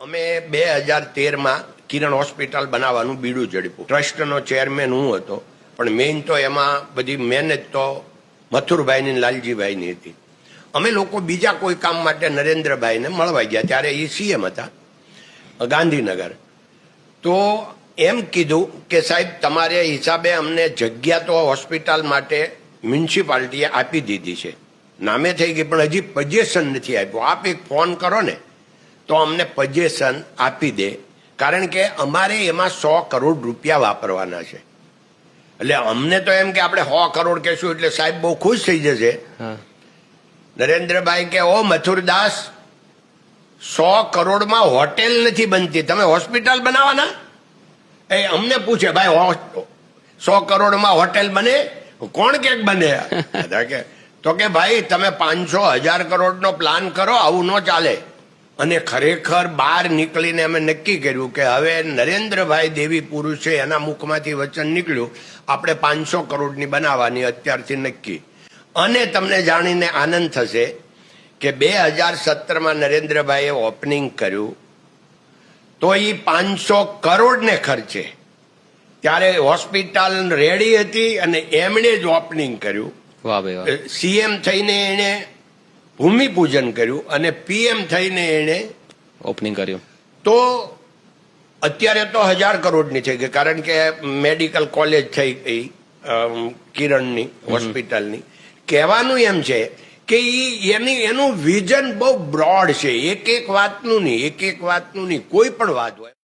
અમે 2013માં કિરણ હોસ્પિટલ બનાવવાનું બીડું ઝડપ્યું. ટ્રસ્ટનો ચેરમેન હું હતો, પણ મેઇન તો એમાં બધી મહેનત તો મથુરભાઈની લાલજીભાઈની હતી. અમે લોકો બીજા કોઈ કામ માટે નરેન્દ્રભાઈને મળવા ગયા, ત્યારે એ સીએમ હતા ગાંધીનગર. તો એમ કીધું કે સાહેબ તમારે હિસાબે અમને જગ્યા તો હોસ્પિટલ માટે મ્યુનિસિપાલિટીએ આપી દીધી છે, નામે થઈ ગઈ, પણ હજી પજેશન નથી આપ્યું. આપ એક ફોન કરો ને તો અમને પજેશન આપી દે, કારણ કે અમારે એમાં 100 કરોડ રૂપિયા વાપરવાના છે. એટલે અમને તો એમ કે આપણે 100 કરોડ કહેશું એટલે સાહેબ બહુ ખુશ થઈ જશે. નરેન્દ્રભાઈ કે ઓ મથુરદાસ, 100 કરોડમાં હોટેલ નથી બનતી, તમે હોસ્પિટલ બનાવવાના? એ અમને પૂછે ભાઈ 100 કરોડમાં હોટેલ બને? કોણ કે બને? તો કે ભાઈ તમે 500,000 કરોડનો પ્લાન કરો, આવું ન ચાલે. અને ખરેખર બહાર નીકળીને અમે નક્કી કર્યું કે હવે નરેન્દ્રભાઈ દેવી પુરુષ છે, એના મુખમાંથી વચન નીકળ્યું આપણે 500 કરોડની બનાવવાની, અત્યારથી નક્કી. અને તમને જાણીને આનંદ થશે કે 2017માં નરેન્દ્રભાઈએ ઓપનિંગ કર્યું તો એ 500 કરોડને ખર્ચે. ત્યારે હોસ્પિટલ રેડી હતી અને એમણે જ ઓપનિંગ કર્યું. સીએમ થઈને એને ભૂમિપૂજન કર્યું અને પીએમ થઈને એને ઓપનિંગ કર્યું. તો અત્યારે તો 1000 કરોડની થઈ ગઈ, કારણ કે મેડિકલ કોલેજ થઈ ગઈ કિરણની હોસ્પિટલની. કહેવાનું એમ છે કે એનું વિઝન બહુ બ્રોડ છે, એક એક વાતનું નહીં, કોઈ પણ વાત હોય.